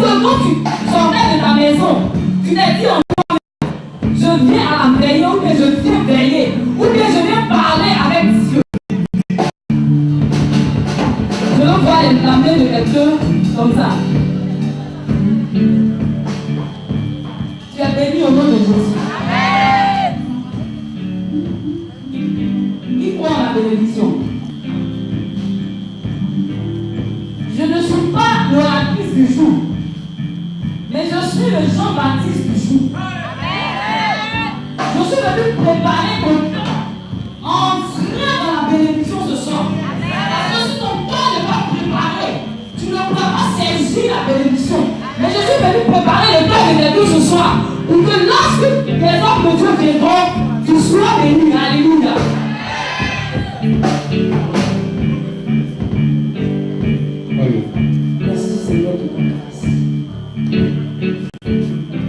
que quand tu sortais de ta maison, tu t'es dit en toi, je viens à la veille, ou bien je viens veiller, ou bien je viens parler avec Dieu. Je veux voir la main de quelqu'un comme ça. Tu es béni au nom de Jésus. Qui croit en la bénédiction? Je ne suis pas l'oratrice du jour, mais je suis le Jean-Baptiste du jour. Je suis venu préparer ton temps, entrer dans la bénédiction ce soir. Parce que si ton temps n'est pas préparé, tu ne pourras pas saisir la bénédiction. Mais je suis venu préparer le temps de quelqu'un ce soir, pour que lorsque les hommes de Dieu viendront, tu sois béni. Alléluia. Merci Seigneur de ta grâce.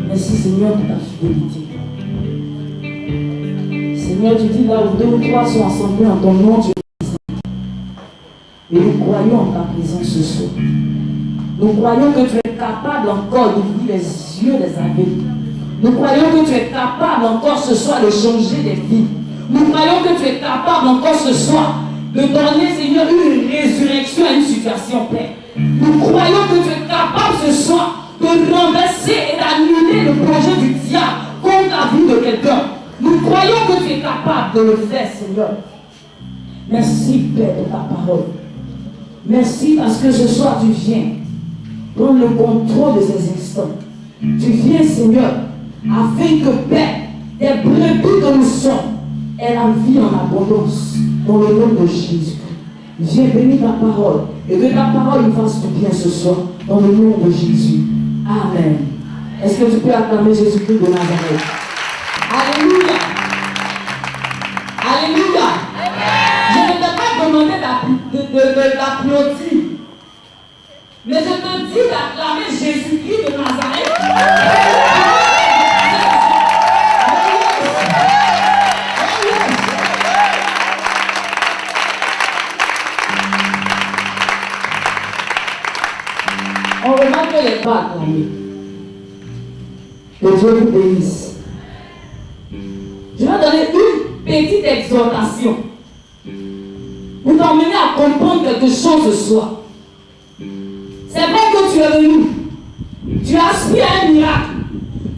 Merci Seigneur de ta fidélité. Seigneur, tu dis là où 2 ou 3 sont assemblés en ton nom, tu es présent. Et nous croyons en ta présence ce soir. Nous croyons que tu es capable encore d'ouvrir les yeux des aveugles. Nous croyons que tu es capable encore ce soir de changer des vies. Nous croyons que tu es capable encore ce soir de donner, Seigneur, une résurrection à une situation, Père. Nous croyons que tu es capable ce soir de renverser et d'annuler le projet du diable contre la vie de quelqu'un. Nous croyons que tu es capable de le faire, Seigneur. Merci, Père, de ta parole. Merci parce que ce soir, tu viens prendre le contrôle de ces instants. Tu viens, Seigneur, afin que, Père, des brebis que nous sommes aient la vie en abondance, dans le nom de Jésus. Viens bénir ta parole et que ta parole nous fasse du bien ce soir, dans le nom de Jésus. Amen. Est-ce que tu peux acclamer Jésus-Christ de Nazareth? Alléluia. Alléluia. Je ne t'ai pas demandé d'applaudir, mais je te dis d'acclamer Jésus-Christ de Nazareth. On remarque que les pas acclamés. Que Dieu vous bénisse. Je vais donner une petite exhortation pour t'emmener à comprendre quelque chose ce soir. C'est vrai que tu es venu, tu aspires à un miracle,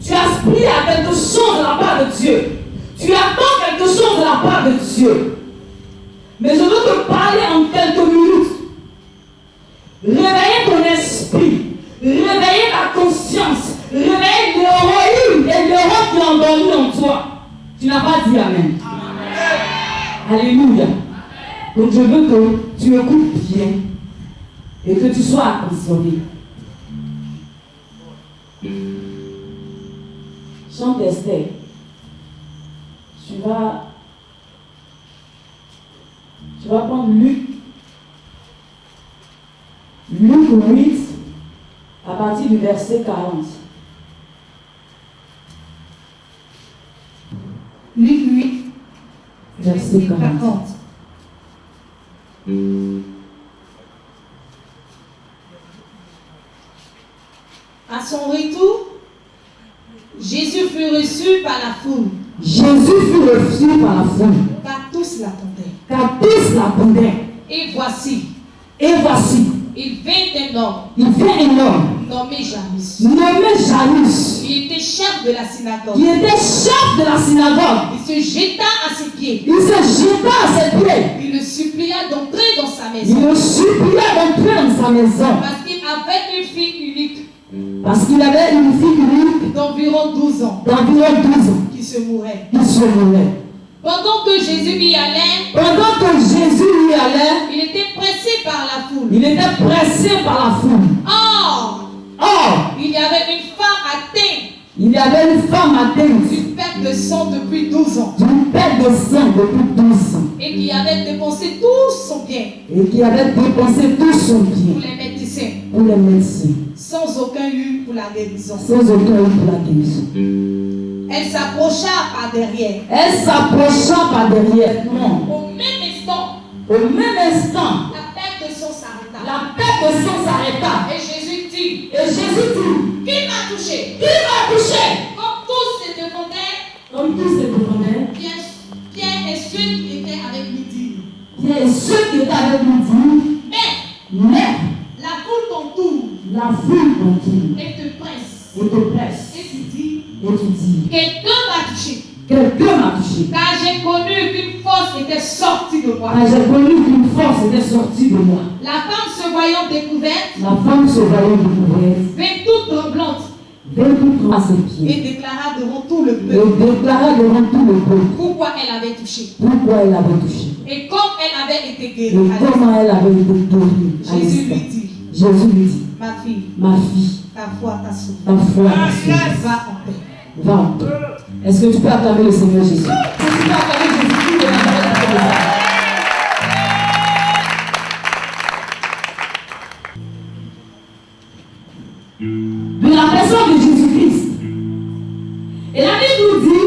tu aspires à quelque chose de la part de Dieu, tu attends quelque chose de la part de Dieu. Mais je veux te parler en quelques minutes. Réveiller ton esprit, réveiller ta conscience, réveiller l'héroïne et l'héros qui est endormi en toi. Tu n'as pas dit Amen. Amen. Alléluia. Donc je veux que tu écoutes bien et que tu sois attentionné. Chante Esther. Tu vas prendre Luc 8 à partir du verset 40. Luc 8, verset 40. À son retour, Jésus fut reçu par la foule. Jésus fut reçu par la foule. Car tous l'attendaient. Car tous l'attendaient. Et voici, il vint un homme nommé Janus. Il était chef de la synagogue. Il se jeta à ses pieds. Il le supplia d'entrer dans sa maison. Parce qu'il avait une fille unique. D'environ 12 ans. Qui se mourait. Pendant que Jésus y allait, il était pressé par la foule. Or, il y avait une femme atteinte d'une perte de sang depuis 12 ans. Et qui avait dépensé tout son bien. Pour les médecins. Sans aucun but pour la guérison. Elle s'approcha par derrière. Au même instant, la perte de sang s'arrêta. Et Jésus dit dit, Et Jésus dit, qui m'a touché? qui m'a touché? Comme tous se demandaient, Comme tous se demandaient, Pierre et ceux qui étaient avec lui dirent. Pierre et ceux qui étaient avec lui dirent, mais la foule t'entoure la foule t'entoure et te presse. et te presse. Et tu dis, quelqu'un m'a touché. Quelqu'un m'a touché. Car j'ai connu qu'une force était sortie de moi. Car j'ai connu qu'une force était sortie de moi. La femme se voyant découverte, La femme se voyant découverte, vint toute tremblante vint tout à ses pieds et déclara devant tout le et peuple déclara devant tout le peuple pourquoi elle avait touché. pourquoi elle avait touché Et comme elle avait été et guérie, comment elle avait été guérie. Jésus lui dit, Jésus lui dit, ma fille, ma fille, ta foi t'a sauvée. ta foi t'a sauvée. Va en paix. Va en paix. Est-ce que tu peux acclamer le Seigneur Jésus? Est-ce que tu peux acclamer Jésus de Nazareth? De la personne de Jésus-Christ. Et la Bible nous dit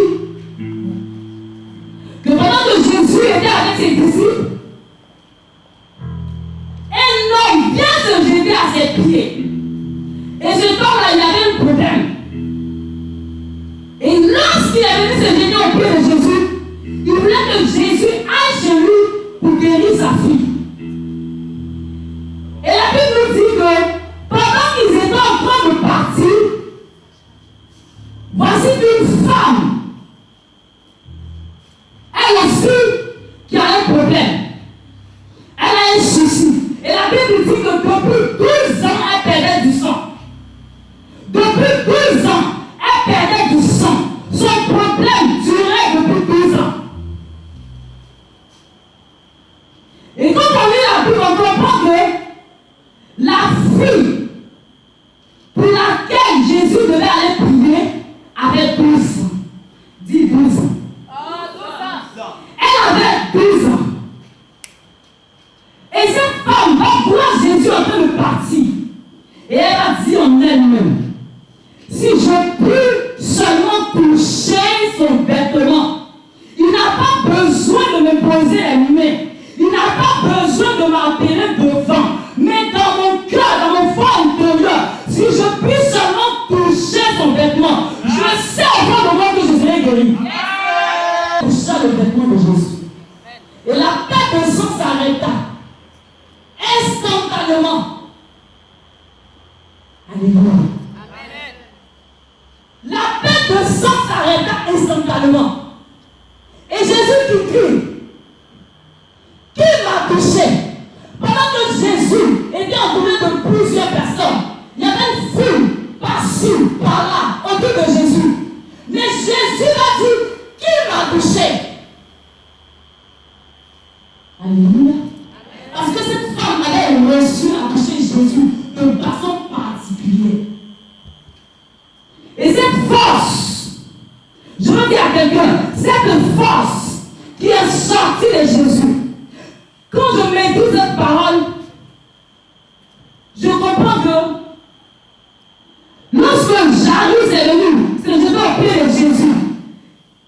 que pendant que Jésus était avec ses disciples, un homme vient se jeter à ses pieds. Et cet homme-là, il avait un problème. Et lorsqu'il est venu se jeter au pied de Jésus, il voulait que Jésus aille chez lui pour guérir sa fille. Et la Bible nous dit que pendant qu'ils étaient en train de partir, voici une femme, elle aussi, qui a un problème. Elle a un souci. Et la Bible dit que depuis 12 ans, elle perdait du sang. Depuis 12 ans, elle perdait du sang. Son problème durait depuis 12 ans. Et quand on lit la Bible, on comprend que la fille pour laquelle Jésus devait aller prier avait 12 ans. Dis 12 ans. Elle avait 12 ans. Et cette femme va voir Jésus en train de partir. Et elle a dit en elle-même, si je puis seulement toucher son vêtement, il n'a pas besoin de me poser les mains. Il n'a pas besoin de m'appeler devant. Mais dans mon cœur, dans mon fond intérieur, si je puis seulement toucher son vêtement, je sais au fond de moi que je serai guéri. Toucha le vêtement de Jésus. Et la perte de sang s'arrêta. Instantanément. Alléluia. La perte de sang s'arrêta instantanément. Et Jésus qui crie, qui m'a touché? Pendant que Jésus était entouré de plusieurs personnes, il y avait une foule par-ci, par-là, autour de Jésus. Mais Jésus a dit, qui m'a touché? Alléluia. Parce que cette femme avait reçu à toucher Jésus de façon particulière. Et cette force, je veux dire à quelqu'un, cette force qui est sortie de Jésus, quand je médite cette parole, je comprends que lorsque Jairus est venu, c'est le jeter au pied de Jésus,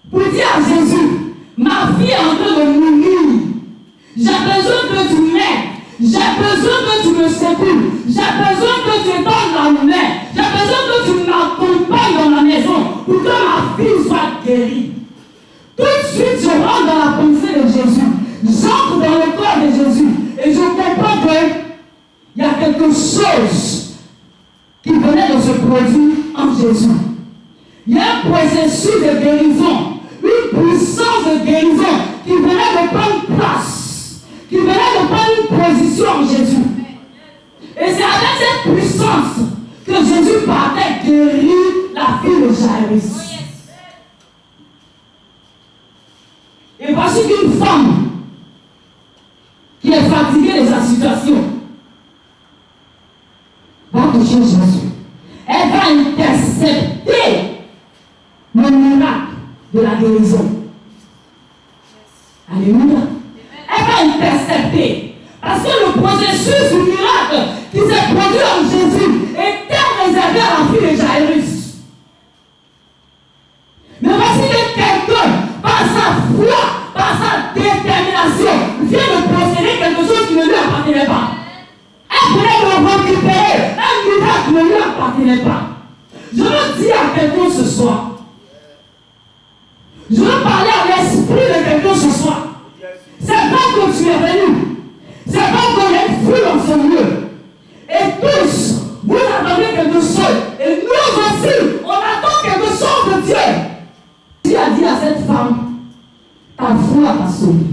pour dire à Jésus, ma fille est en train de mourir, j'ai besoin que tu m'aides, j'ai besoin que tu me secoues, j'ai besoin que tu donnes la main, j'ai besoin que tu m'accompagnes dans la maison pour que ma fille soit guérie. Tout de suite, je rentre dans la pensée de Jésus, j'entre dans le corps de Jésus et je comprends qu'il y a quelque chose qui venait de se produire en Jésus. Il y a un processus de guérison, une puissance de guérison qui venait de prendre place, qui venait de prendre une position en Jésus. Et c'est avec cette puissance que Jésus partait guérir la fille de Jairus. Et voici qu'une femme qui est fatiguée de sa situation va toucher Jésus. Elle va intercepter le miracle de la guérison. Alléluia. Elle va intercepter. Parce que le processus du miracle qui s'est produit en Jésus était réservé à la fille de Jairus. Mais voici que quelqu'un, par sa foi, par sa détermination, vient de posséder quelque chose qui ne lui appartenait pas. Elle voulait le récupérer. Un miracle ne ce soir. Je veux parler à l'esprit de quelqu'un ce soir. C'est pas que tu es venu. C'est pas qu'on est fou dans ce lieu. Et tous, vous attendez quelque chose. Et nous aussi, on attend quelque chose de Dieu. Dieu a dit à cette femme, ta foi t'a sauvé.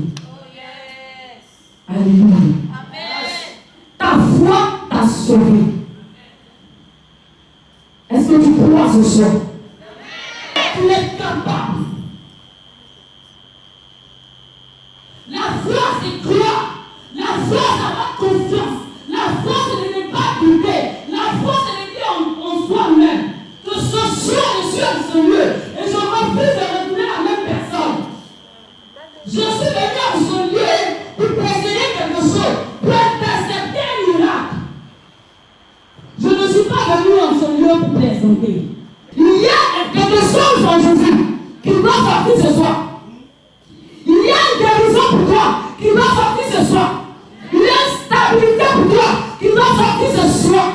Alléluia. Ta foi t'a sauvé. Est-ce que tu crois ce soir? Tu es capable. La foi, c'est croire. La foi, c'est avoir confiance. La foi, c'est ne pas douter. La foi, c'est de dire en soi-même que ce soir, je suis dans ce lieu et je refuse de retrouver la même personne. Je suis venu dans ce lieu pour posséder quelque chose, pour intercepter un miracle. Je ne suis pas venu dans ce lieu pour plaisanter. Il y a quelque chose en Jésus qui doit sortir ce soir. Il y a une guérison pour toi qui doit sortir ce soir. Il y a une stabilité pour toi qui doit sortir ce soir.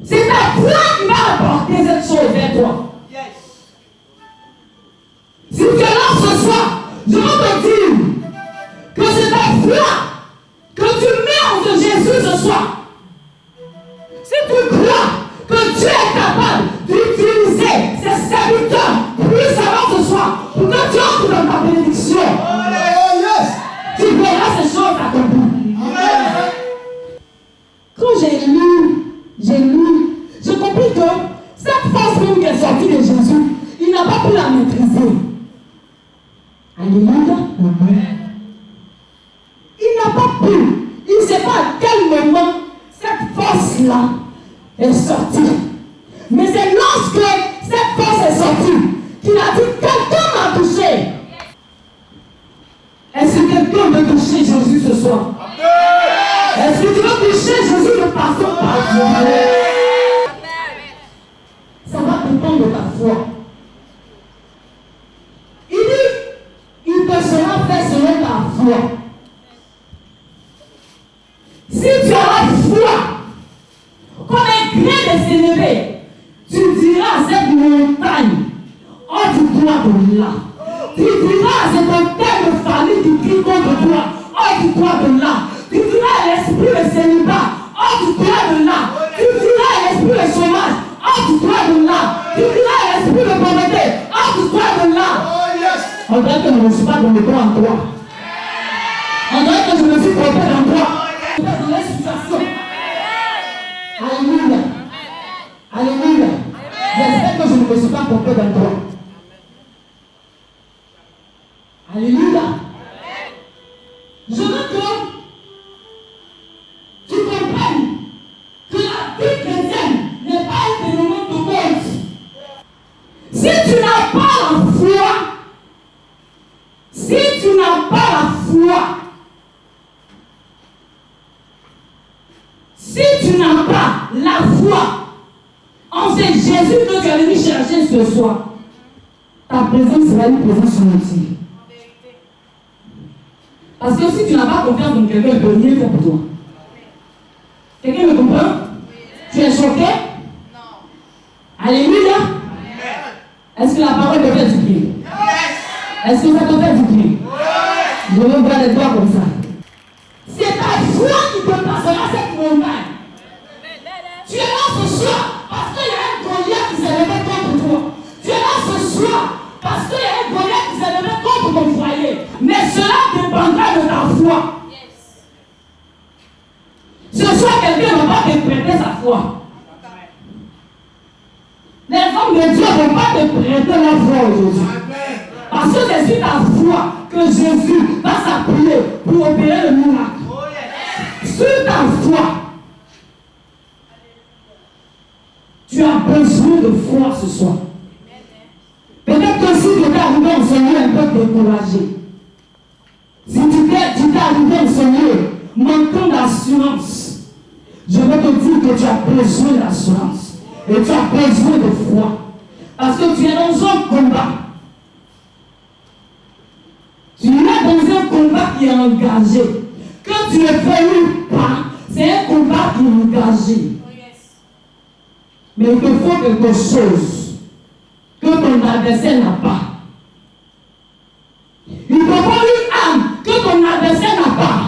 C'est ta foi qui va apporter cette chose vers toi. Si tu es là ce soir, je veux te dire que c'est ta foi que tu mets en Jésus ce soir. Si tu crois que Dieu est capable d'utiliser ses serviteurs puissamment ce soir pour que tu entres dans ta bénédiction, tu verras ces choses accomplies. Quand j'ai lu, j'ai compris que cette force même qui est sortie de Jésus, il n'a pas pu la maîtriser. Alléluia. Il n'a pas pu. Il ne sait pas à quel moment cette force-là est sortie. Mais c'est lorsque cette force est sortie qu'il a dit quelqu'un m'a touché. Est-ce que quelqu'un veut toucher Jésus ce soir? Est-ce que tu veux toucher Jésus de façon particulière? Ça va dépendre de ta foi. Il dit, il te sera fait selon ta foi. Si tu auras foi, comme un grain de sénévé, tu diras à cette montagne, oh tu dois de là. Tu diras à cet hôtel de famille qui crie contre toi, oh tu dois de là. Tu diras à l'esprit de célibat, oh tu dois de là. Tu diras à l'esprit de chômage, oh tu dois de là. Tu diras à l'esprit de pauvreté, oh tu dois de là. On dirait que je ne suis pas dans le droit en toi. On dirait que je me suis trompé en toi. Dans la situation. Alléluia. Alléluia. J'espère que je ne me suis pas trompé dans toi. Alléluia. Je veux que tu comprennes que la vie chrétienne n'est pas un phénomène de monde. Si tu n'as pas la foi, si tu n'as pas la foi, si tu n'as pas la foi en ce Jésus que tu es venu chercher ce soir, ta présence sera une présence inutile. Parce que si tu n'as pas confiance en quelqu'un, il ne peut rien faire pour toi. Quelqu'un me comprend? Tu es choqué? Non. Alléluia. Est-ce que la parole te fait du bien? Est-ce que ça te fait du bien? Je veux voir les doigts comme ça. C'est ta foi qui te passera cette montagne. Tu es là ce soir parce qu'il y a un Goliath qui s'est levé contre toi. Tu es là ce soir parce qu'il y a un Goliath qui s'est levé contre ton foyer. Mais cela dépendra de ta foi. Ce soir, quelqu'un ne va pas te prêter sa foi. Les hommes de Dieu ne vont pas te prêter leur foi aujourd'hui. Parce que c'est sur ta foi que Jésus va s'appuyer pour opérer le miracle. Sur ta foi, tu as besoin de foi ce soir. Peut-être que si tu t'es arrivé en ce lieu un peu découragé, si tu t'es arrivé en ce lieu manquant d'assurance, je veux te dire que tu as besoin d'assurance et tu as besoin de foi. Parce que tu es dans un combat. Tu es dans un combat qui est engagé. Quand tu ne fais pas, c'est un combat qui est engagé. Mais il te faut quelque chose que ton adversaire n'a pas. Il te faut une âme que ton adversaire n'a pas.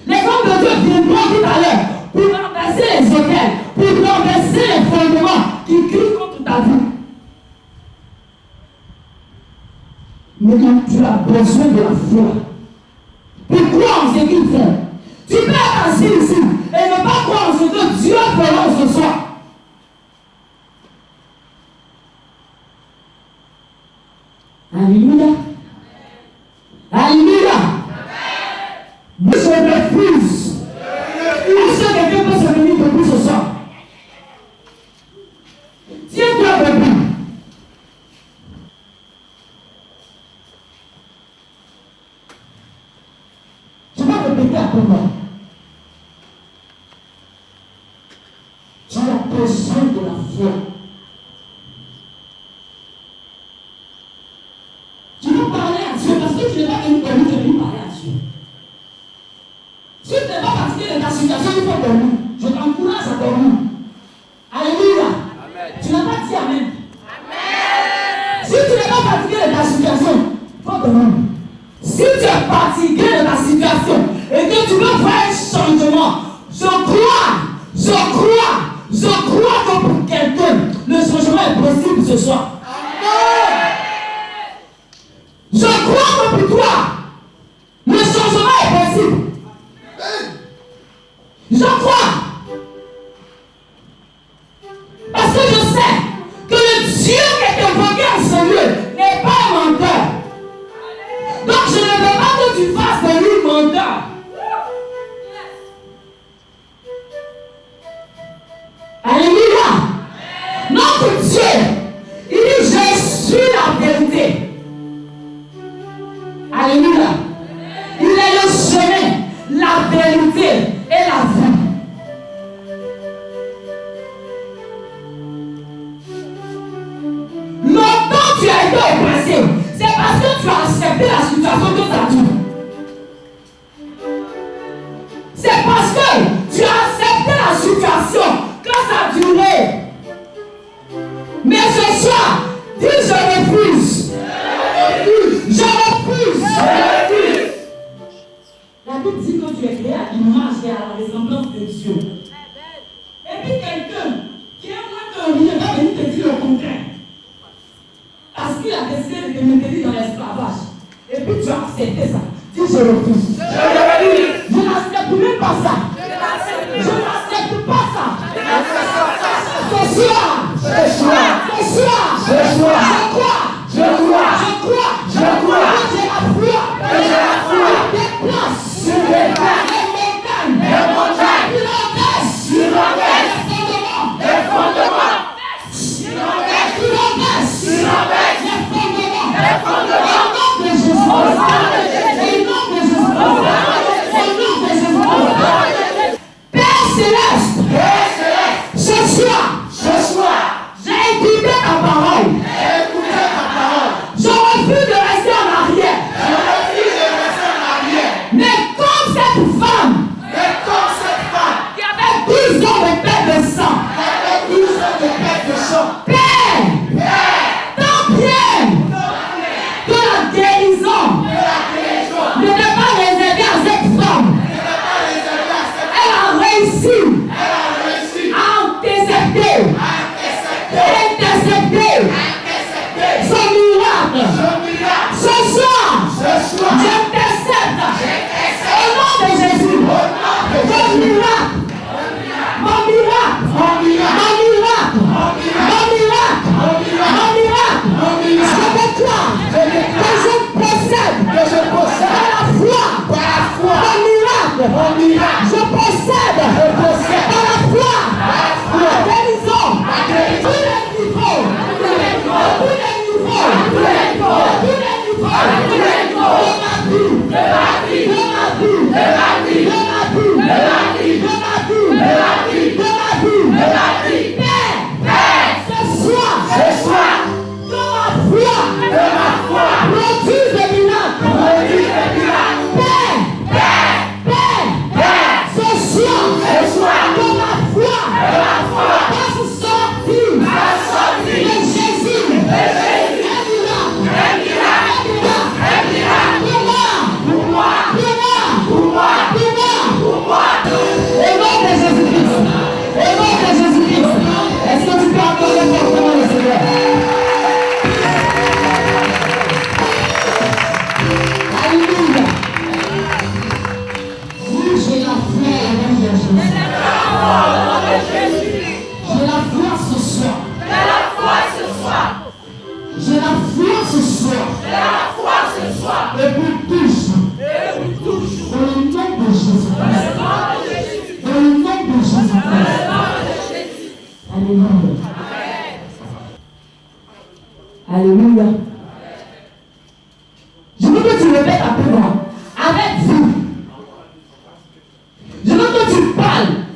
Les hommes de Dieu viendront tout à l'heure pour renverser les hôtels, pour renverser les fondements qui crient contre ta vie. Mais quand tu as besoin de la foi pour croire en ce qu'ils font, tu peux être assis ici et ne pas croire en ce que Dieu fera ce soir. Alléluia. Alléluia. Je refuse. Est-ce que quelqu'un peut se réunir debout ce soir? Tiens-toi debout. Je vais répéter après moi. Tu as besoin de la foi. Tu veux parler à Dieu parce que tu n'es pas venu pour lui, tu es venu parler à Dieu. Si tu n'es pas fatigué de ta situation, il faut dormir. Je t'encourage à dormir. Alléluia. Tu n'as pas dit Amen. Si tu n'es pas fatigué de ta situation, il faut dormir. Si tu es fatigué de ta situation et que tu veux voir un changement, je crois que pour quelqu'un, le changement est possible ce soir. Je crois que pour toi, le changement est possible. Je crois. Parce que je sais que le Dieu qui est invoqué en ce lieu n'est pas un menteur. Donc je ne veux pas que tu fasses de lui menteur. Alléluia. Notre Dieu, il dit je suis la vérité. Alléluia. Il est le chemin, la vérité et la vie. Longtemps tu as été oppressé. C'est parce que tu as accepté la situation que tu as dit. C'est parce que tu as accepté la situation que ça a duré. Mais ce soir, dis je refuse. Je refuse. La Bible dit que tu es créé à l'image et à la ressemblance de Dieu. Et puis quelqu'un qui est moins que lui va venir te dire le contraire. Parce qu'il a décidé de te maintenir dans l'esclavage. Et puis tu as accepté ça. Dis je refuse. Je n'accepte même pas ça. Je n'accepte pas ça. Ce soir, je crois. Que j'ai la foi. Des places. Les montagnes. Les fondements. Père céleste, ce soir, j'ai écouté ta parole. Je refuse de rester en arrière. Mais comme cette femme qui avait 12 ans de perte de sang, Père, tant bien que la guérison n'était pas réservée à cette femme, elle a réussi à intercepter son miracle. Ce soir, j'intercepte au nom de Jésus mon miracle. Je déclare que je possède par la foi mon miracle. Je possède par la foi ma guérison. Tous les niveaux. Ce soir, de ma foi, produise des miracles. Père, ce soir,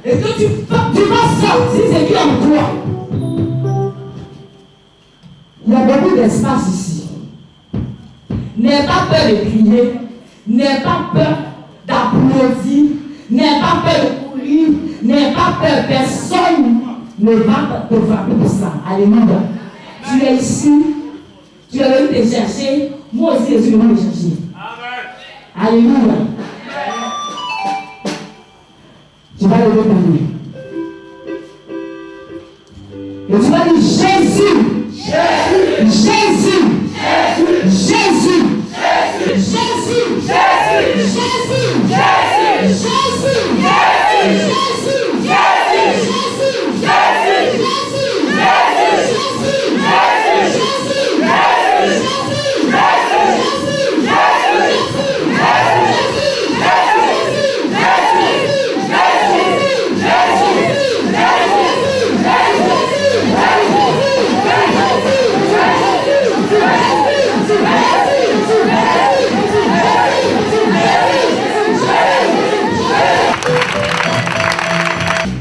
et que tu vas sortir ce qui est en toi. Il y a beaucoup d'espace ici. N'aie pas peur de crier, n'aie pas peur d'applaudir, n'aie pas peur de courir, n'aie pas peur, personne ne va te frapper pour ça. Alléluia. Tu es ici, tu es venu te chercher, moi aussi je suis venu te chercher. Alléluia. Tu vas lever ta main. Et tu vas dire Jésus. Jésus. Jésus. Jésus. Jésus.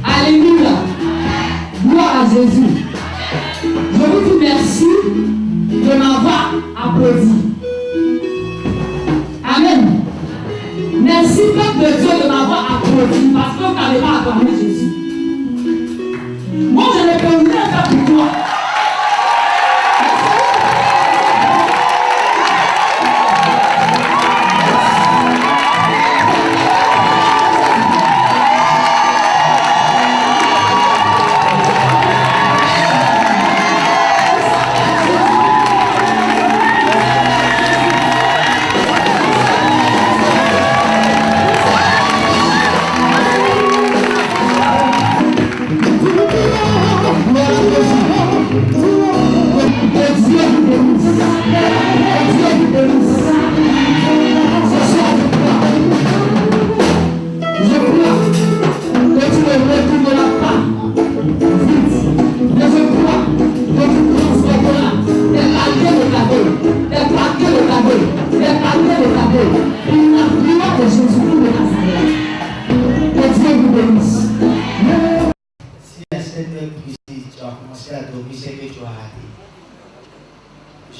Alléluia. Gloire à Jésus. Je vous dis merci de m'avoir applaudi. Amen. Merci peuple de Dieu de m'avoir applaudi parce que vous n'avez pas acclamé Jésus. Moi je ne peux rien faire pour toi.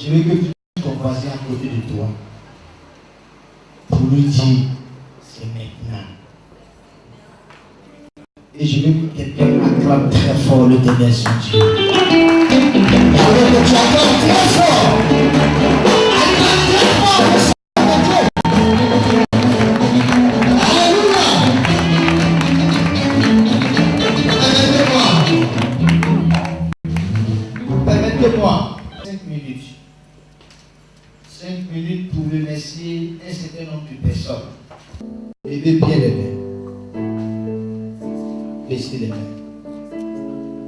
Je veux que tu dises ton voisin à côté de toi pour lui dire c'est maintenant. Et je veux que quelqu'un acclame très fort le ténèbre son Dieu. Je veux que tu acclames très fort. Acclame très fort. Alléluia. Permettez-moi 5 minutes. 5 minutes pour remercier un certain nombre de personnes. Levez bien les mains. Baissez les mains.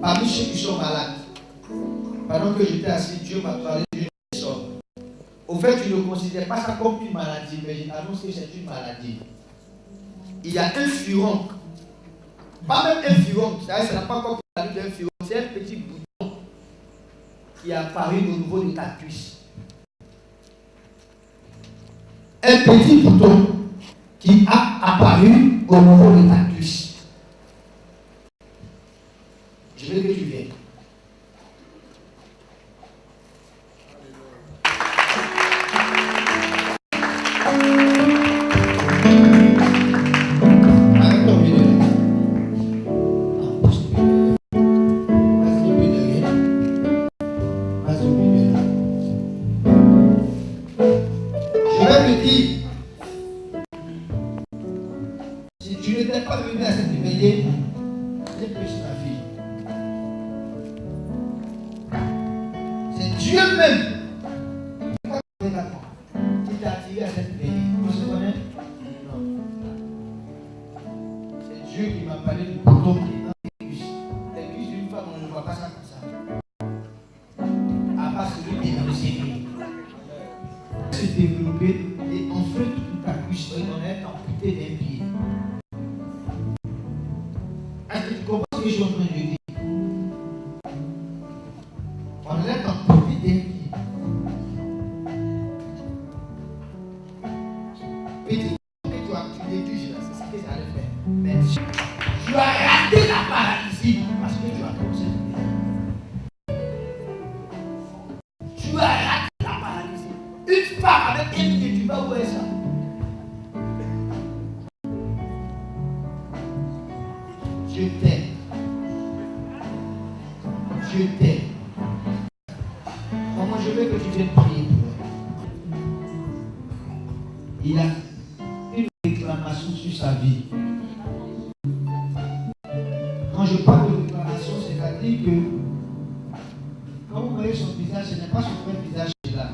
Parmi ceux qui sont malades, pendant que j'étais assis, Dieu m'a parlé d'une personne. Au fait, tu ne considères pas ça comme une maladie, mais j'annonce que c'est une maladie. Il y a un furon. Pas même un furon, ça n'a pas comme la lutte d'un furon, c'est un petit bouton qui est apparu au niveau de ta cuisse. Un petit bouton qui a apparu au niveau de ta cuisse. Je veux que tu viennes. Avec ton milieu. Vas-y au milieu. Vas-y au milieu. Je vais te dire, si tu n'étais pas venu à cette veillée, c'est plus ma fille. C'est Dieu même qui t'a attiré à cette veillée. On se connaît? Non. C'est Dieu qui m'a parlé du bouton qui est dans les cuisses. Les cuisses d'une femme, on ne voit pas ça comme ça. À part celui qui est dans le CV. Se développer et enfler toute ta cuisse et on est amputé d'un pied. Est-ce que tu comprends ce que je suis en train de dire? On est amputé d'un pied. Petit, tu déduis, c'est ce que ça allait faire. Mais tu as raté. raté la paralysie parce que tu as commencé à prier. Tu as raté la paralysie. Une femme avec un pied, tu vas voir ça. Je t'aime. Je t'aime. Maman, je veux que tu viennes prier pour elle. Il a une réclamation sur sa vie. Quand je parle de réclamation, c'est-à-dire que quand vous voyez son visage, ce n'est pas son vrai visage qui est là.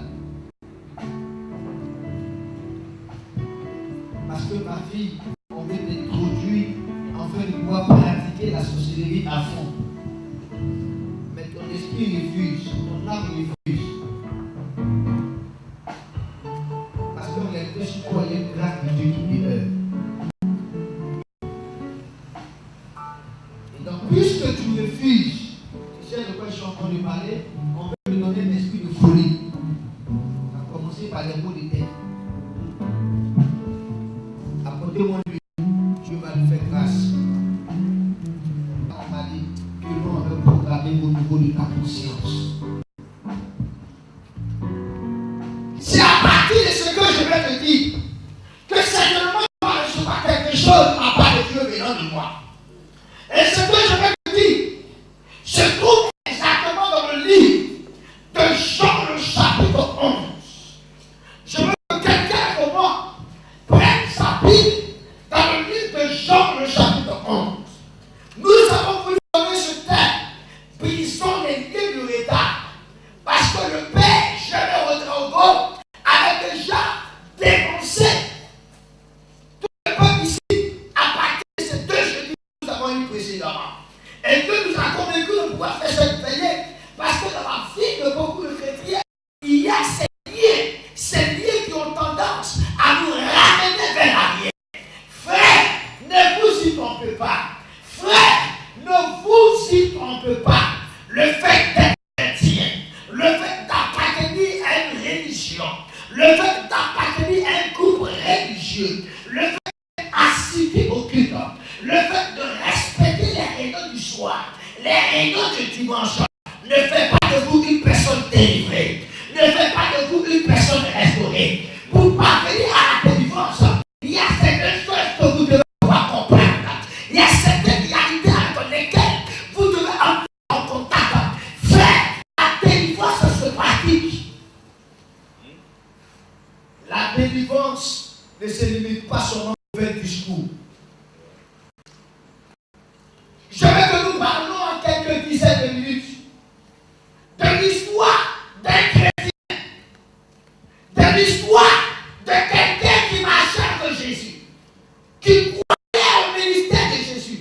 Parce que ma fille, on veut t'introduire afin de pouvoir pratiquer la sorcellerie à fond. Mais ton esprit refuse, ton âme refuse. Parce qu'on est deux sur quoi il y a une grâce de Dieu qui demeure. Et donc, puisque tu refuses, tu sais de quoi je suis en train de parler, on peut lui donner un esprit de folie. On va commencer par les mots de tête. Apportez-moi lui, Dieu va lui faire grâce. On m'a dit que l'on veut programmer au niveau de ta conscience. C'est à partir de ce que je vais te dire que certainement moi je ne suis pas quelque chose à part de Dieu venant de moi. Et ce que je vais te dire se trouve exactement dans le livre de Jean le chapitre 11. Je veux que quelqu'un comme moi prenne sa Bible dans le livre de Jean le chapitre 11. Nous avons voulu donner ce thème, brisons les liens de retard, parce que le Père, jamais Rodrigo, avait déjà dénoncé tout le peuple ici à partir de ces 2 jeudis que nous avons eu précédemment. Et que nous a convaincus de pouvoir faire cette veillée, parce que dans la vie de beaucoup de chrétiens, il y a ces liens qui ont tendance à nous ramener vers l'arrière. Frère, ne vous y trompez pas. Frère, ne vous y trompez pas. Le fait d'être chrétien, le fait d'appartenir à une religion, le fait d'appartenir à un groupe religieux, le fait d'être assidu au culte, le fait de respecter les réunions du soir, les réunions du dimanche, ne fait pas de vous une personne délivrée, ne fait pas de vous une personne restaurée. Pour parvenir à la délivrance, il y a certaines choses que vous devez pouvoir comprendre. Il y a certaines réalités avec lesquelles vous devez entrer en contact. Frère, la délivrance se pratique. La délivrance ne se limite pas seulement au mauvais discours. Je veux que nous parlons en quelques dizaines de minutes de l'histoire d'un chrétien, de l'histoire de quelqu'un qui marchait avec Jésus, qui croyait au ministère de Jésus,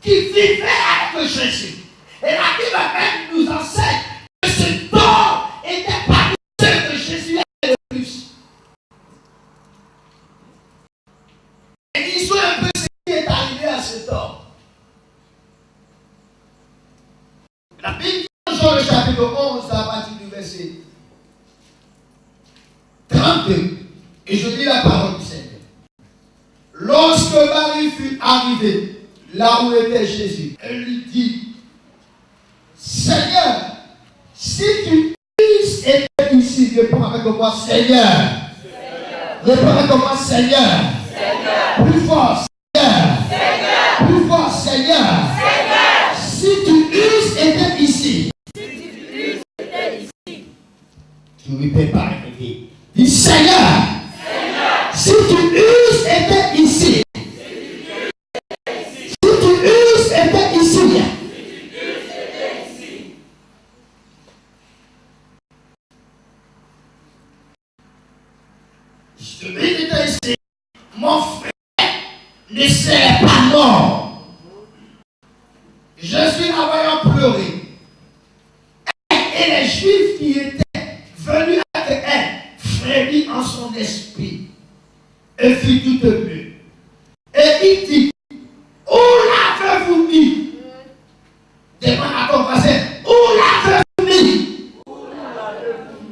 qui vivait avec Jésus. Et la Bible même nous enseigne que ce don était parmi ceux que Jésus aimait le plus. Et disons un peu ce qui est arrivé à cet homme. La Bible dit dans Jean le chapitre 11 à partir du verset 32. Et je lis la parole du Seigneur. Lorsque Marie fut arrivée là où était Jésus, elle lui dit, Seigneur, si tu eusses été ici, réponds avec moi, Seigneur. Réponds avec moi, Seigneur. Plus fort, Seigneur. Plus fort, Seigneur. Si tu eusses été ici, tu ne peux pas répéter. Dis Seigneur, si tu eusses été ici, si tu eusses été ici, je te dis ici, mon frère ne serait pas mort. Je suis là voyant pleurer. Et les Juifs qui étaient venus avec elle frémit en son esprit et fit toute bleue. Et il dit, où l'avez-vous mis? Demande à ton voisin, où l'avez-vous mis?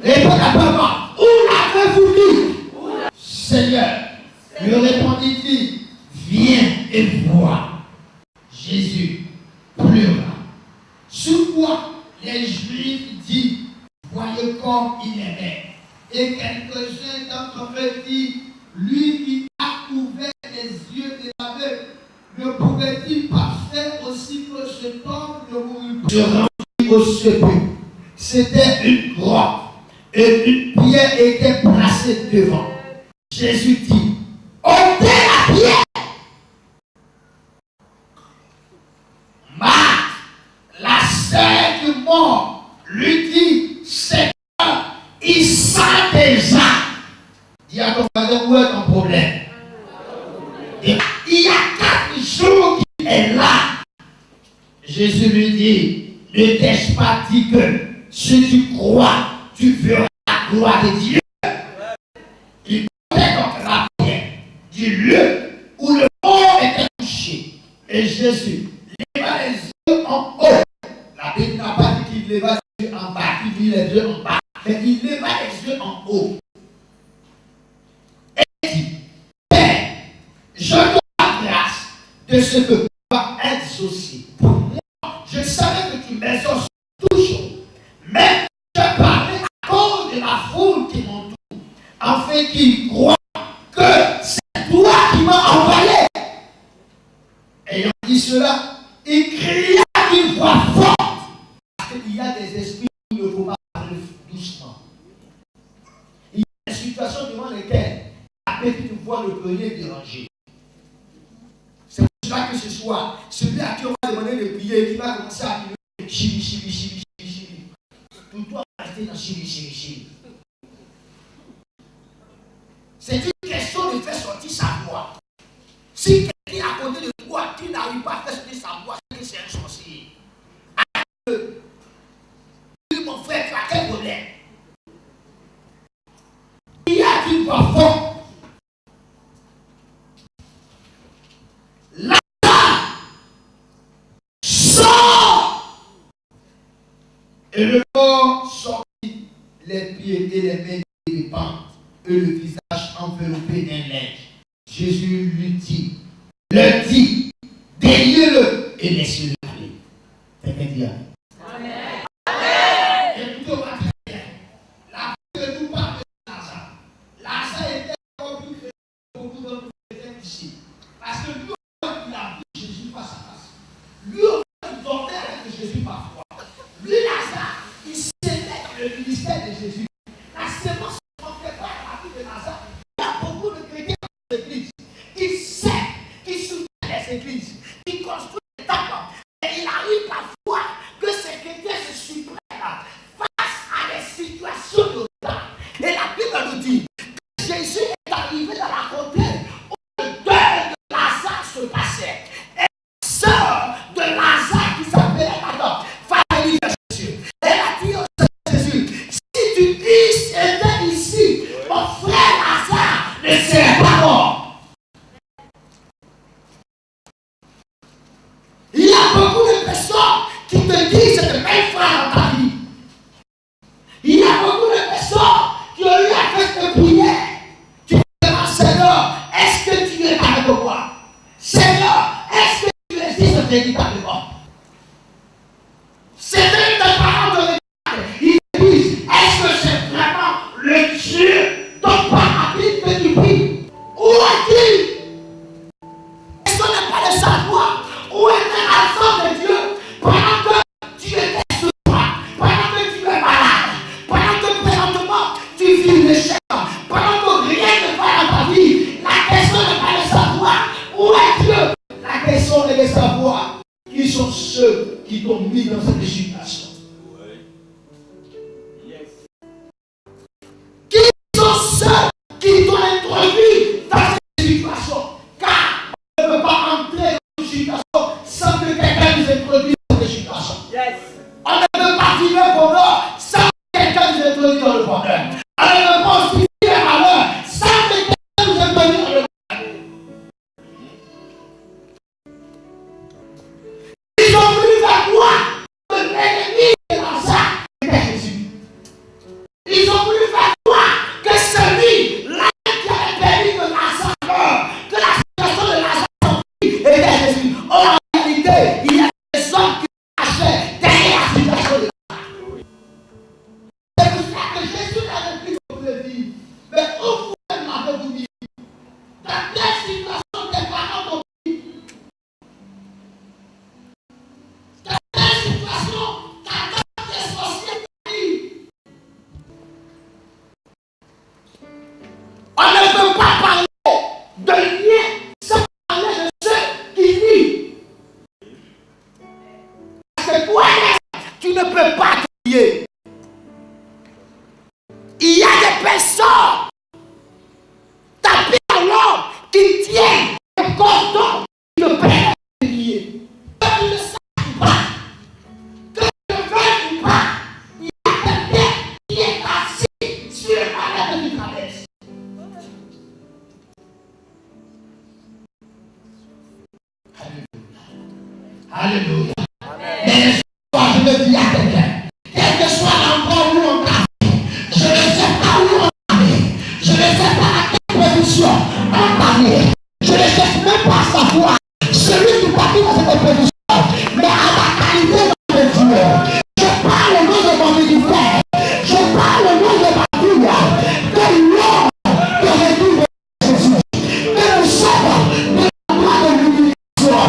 Réponds à moi, où l'avez-vous mis? Seigneur, lui répondit-il, viens et vois. Jésus Et quelques-uns d'entre eux disent, lui qui a ouvert les yeux des aveugles, ne pouvait-il pas faire aussi que cet homme ne mourut pas? Je rendis au sépulcre. C'était une grotte et une pierre était placée devant. Jésus dit, ôtez la pierre. Marthe, la sœur du mort, lui dit, Seigneur, il sent déjà. Dis à ton voisin, où est ton problème? Et il y a 4 jours qu'il est là. Jésus lui dit, ne t'ai-je pas dit que si tu crois, tu verras la gloire de Dieu? Il portait donc la pierre du lieu où le mort était couché. Et Jésus leva les yeux en haut. La Bible n'a pas dit qu'il leva les yeux en bas, qu'il mit les yeux en bas, mais il leva les yeux en haut. Et il dit, Père, je te rends grâce de ce que tu vas exaucer. Pour moi, je savais que tu m'exauces toujours, mais je parlais à cause de la foule qui m'entoure, afin qu'ils croient que c'est toi qui m'as envoyé. Ayant dit cela, il cria d'une voix forte, parce qu'il y a des esprits qui ne faut pas parler doucement. Il y a des situations devant lesquelles la petite voix ne peut rien déranger. C'est pour cela que ce soir, celui à qui on va demander de prier, qui va commencer à prier, chibi, chibi, chibi, chibi, chibi. Tout toi rester dans chibi, chibi, chibi. C'est une question de faire sortir sa voix. Si quelqu'un est à côté de toi, tu n'arrives pas à faire sortir sa voix, c'est que c'est un sorcier. Dis, mon frère, tu as quel problème? Il y a une voix forte. Et le corps sortit, les pieds et les mains des pentes, et le visage enveloppé d'un linge. Jésus lui dit, déliez-le et laissez-le aller. Quelqu'un dit amen. Amen. Écoutez-moi très bien. La Bible nous parle de Lazare. Lazare était encore plus chrétien que beaucoup d'entre nous ici. Parce que lui, il a vu Jésus face à face. Lui, il dormait avec Jésus parfois. Lui, Lazare, il s'aimait dans le ministère de Jésus. La sémence ne manquait pas à la vie de Lazare. Il y a beaucoup de chrétiens dans l'église qui savent, qui soutiennent les églises, qui construisent des temples. Et il arrive parfois que ces chrétiens se surprennent face à des situations de temps. Et la Bible nous dit que Jésus est arrivé dans la contrée où le deuil de Lazare se passait. Et la sœur de Lazare qui s'appelait Adam, famille de Jésus, elle a dit au Seigneur Jésus, si tu étais ici, mon frère Lazare ne serait pas mort. Il y a beaucoup de personnes qui te disent c'est le même frère dans ta vie. Il y a beaucoup de personnes qui ont eu à faire des prières. Tu te demandes, Seigneur, est-ce que tu es avec moi? Seigneur, est-ce que tu existes véritablement? C'était une des paroles de l'Église. Ils disent, est-ce que c'est vraiment le Dieu dont par la Bible que tu pries? Où est-il? Est-ce qu'on n'est pas de savoir où était l'enfant de Dieu pendant que tu étais sous toi, pendant que tu es malade, pendant que présentement tu vis le chèque, pendant que rien ne va dans ta vie? La question n'est pas de savoir où est Dieu. La question est de savoir qui sont ceux qui t'ont mis dans cette situation. Qui sont ceux qui t'ont introduit dans cette situation? Car on ne peut pas entrer dans une situation sans que quelqu'un nous introduise dans cette situation. On ne peut pas vivre le bonheur sans que quelqu'un nous introduise dans le bonheur. On ne peut pas aussi vivre le malheur sans que quelqu'un nous introduise dans le bonheur. Ils ont voulu faire quoi? L'ennemi de Lazare était Jésus. Ils ont voulu faire quoi? Que celui-là qui avait permis que Lazare meure, que la situation de Lazare était Jésus. En réalité, il y a des hommes qui cachaient derrière la situation de Lazare. C'est pour ça que Jésus l'avait pris pour le dire. prier. Il y a des personnes tapées à l'homme qui tiennent le cordon qui le permet de prier. Que tu ne saches pas, que tu ne veuilles pas, il y a quelqu'un qui est assis sur le palais de traverse. Alléluia. Mais je veux dire à quelqu'un, quel que soit l'endroit où on t'a mis, je ne sais pas où on t'a mis, je ne sais pas à quelle position on t'a mis, je ne sais même pas savoir celui qui t'a mis dans cette position, mais à la qualité de Dieu, je parle au nom de mon ministère, je parle au nom de ma fille, que l'homme te réduit de Jésus, que nous sommes de l'endroit de l'humiliation.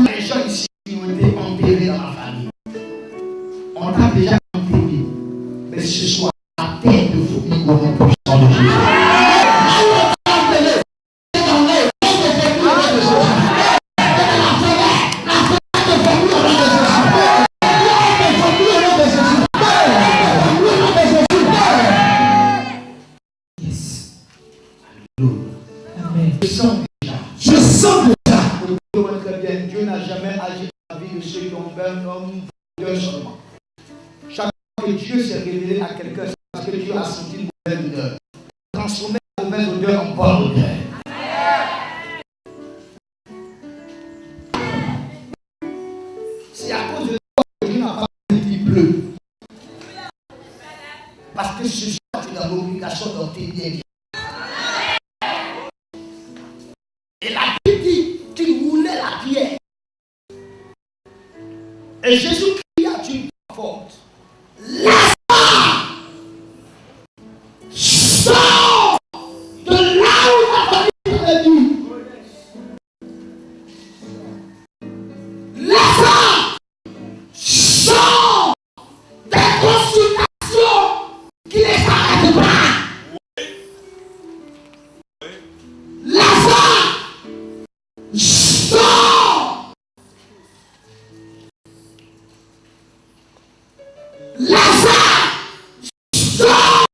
Les gens ici qui ont été enterrés dans ma famille, on t'a déjà enterré, mais ce soir, la tête de vous est au nom puissant de Jésus. Je sens déjà. Très bien, Dieu n'a jamais agi dans la vie de ceux qui ont fait un homme d'un seulement. Chaque fois que Dieu s'est révélé à quelqu'un, c'est parce que Dieu a senti une mauvaise odeur. Transformer la mauvaise odeur en bonne odeur. C'est à cause de toi que Dieu n'a pas dit qu'il pleut. Parce que ce soir, tu es dans l'obligation d'obtenir. Et la Bible dit qu'il roulait la pierre. Et Jésus cria d'une voix forte. Lazare, sors de là où ta famille t'a dit. Lazare, sors des consultations qui ne s'arrêtent pas. Lazare, sors! Lazare, sors!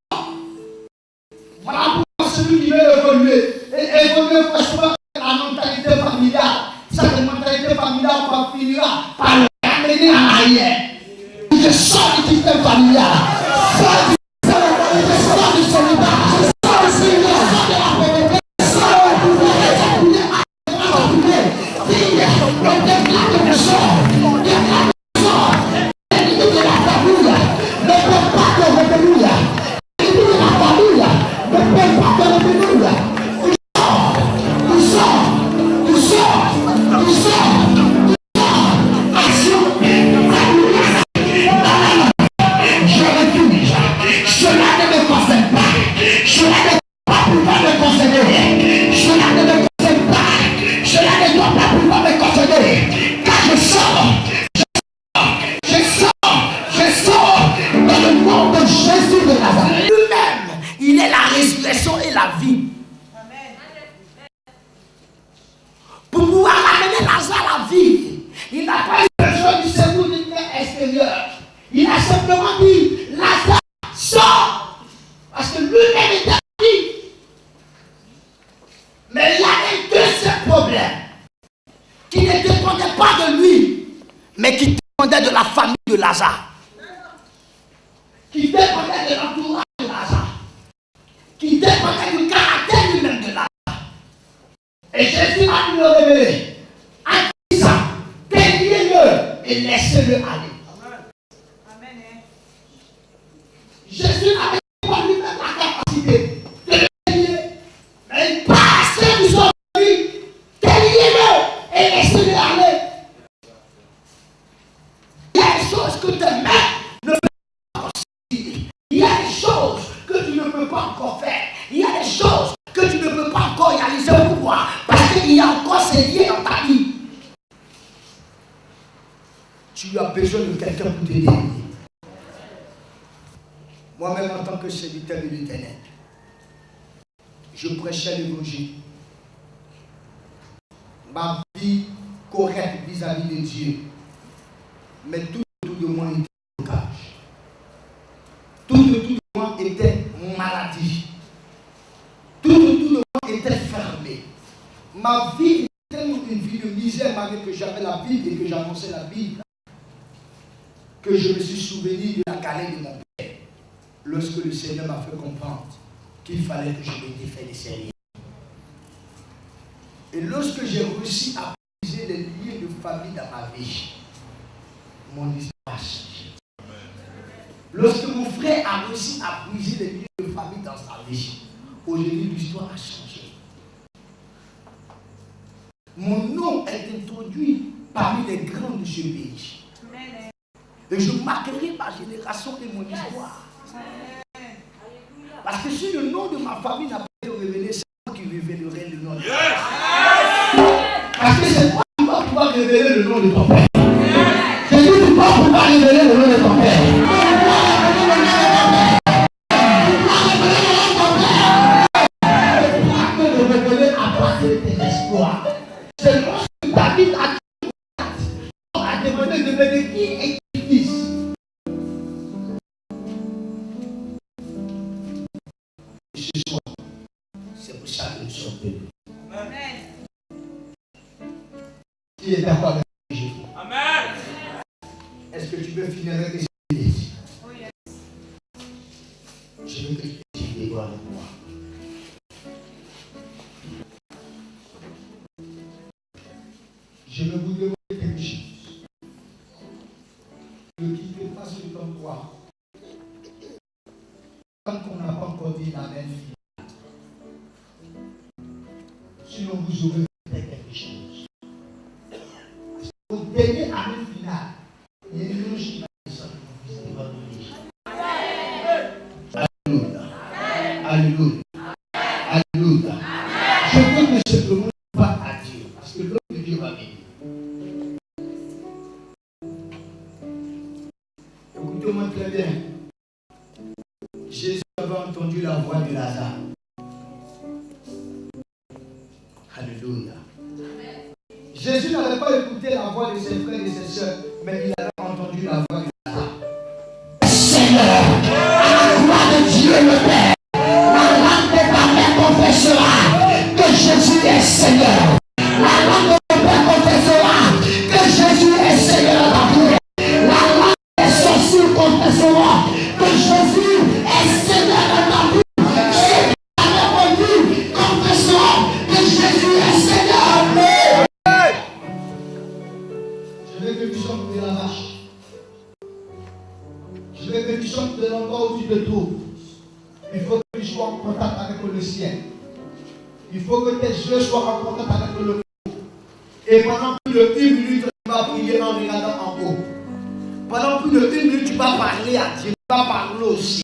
Voilà pourquoi celui qui veut évoluer, et évoluer franchement la mentalité familiale. Cette mentalité familiale finira par l'amener en arrière. Je sors du système familial. Je sors du célibat. Je sors Il a simplement dit, Lazare, sors. Parce que lui-même était dit. Mais il y avait un deuxième problème. Qui ne dépendait pas de lui, mais qui dépendait de la famille de Lazare. Qui dépendait de l'entourage de Lazare. Qui dépendait du caractère lui-même de Lazare. Et Jésus a pu le révéler. En disant, déliez-le et laissez-le aller. Amen. Jésus avait pas lui-même la capacité de le délier. Mais parce que nous sommes venus, déliez-le et laissez-le aller. Il y a des choses que tes mains ne peuvent pas encore signer. Il y a des choses que tu ne peux pas encore faire. Il y a des choses que tu ne peux pas encore réaliser au pouvoir. Parce qu'il y a encore ces liens dans ta vie. Tu as besoin de quelqu'un pour t'aider. Moi-même, en tant que serviteur de l'Éternel, je prêchais l'évangile. Ma vie correcte vis-à-vis de Dieu. Mais tout autour de moi était blocage. Tout autour de moi était maladie. Tout autour de moi était fermé. Ma vie était tellement une vie de misère, malgré que j'avais la Bible et que j'annonçais la Bible, que je me suis souvenu de la galère de mon père, lorsque le Seigneur m'a fait comprendre qu'il fallait que je me défasse des sérieux. Et lorsque j'ai réussi à briser les liens de famille dans ma vie, mon histoire a changé. Lorsque mon frère a réussi à briser les liens de famille dans sa vie, aujourd'hui l'histoire a changé. Mon nom est introduit parmi les grands de ce pays. Et je marquerai ma génération et mon histoire. Parce que si le nom de ma famille n'a pas été révélé, c'est moi qui révélerai le nom de ma famille. Parce que c'est moi qui va pouvoir révéler le nom de ton père. C'est lui qui va pouvoir révéler le nom de ton père. C'est lorsque David a demandé de venir qui est fils. Ce soir, c'est pour ça que nous sommes venus. Qui est d'accord avec Jésus? Amen. Est-ce que tu veux finir avec les églises? Je veux que tu te vois avec moi. Je vais vous demander quelque chose. Ne quittez pas ce temps 3. Tant qu'on n'a pas encore dit l'amen final. Sinon, vous aurez fait quelque chose. Au dernier amen final, il y a une louche qui va descendre pour visiter votre vie. Alléluia. Alléluia. Alléluia. Je veux que ce monde va à Dieu. Parce que l'homme de Dieu va venir. Écoutez-moi très bien. Jésus avait entendu la voix de Lazare. Alléluia. Jésus n'avait pas écouté la voix de ses frères et ses sœurs, mais il avait entendu la voix de Lazare. Seigneur, à la voix de Dieu le Père, la langue de ta mère confessera que Jésus est Seigneur. La langue de ton Père confessera que Jésus est Seigneur de la terre. La langue des sorciers confessera que Jésus est Seigneur de la vie. Ceux qui avaient connu confesseront que Jésus est Seigneur. Je veux que tu sortes de la vache. Je veux que tu sortes de l'endroit où tu te trouves. Il faut que tu sois en contact avec le ciel. Il faut que tes yeux soient en contact avec le haut. Et pendant plus de 1 minute, tu vas prier en regardant en haut. Pendant plus de 1 minute, tu vas parler à Dieu. Tu vas parler aussi.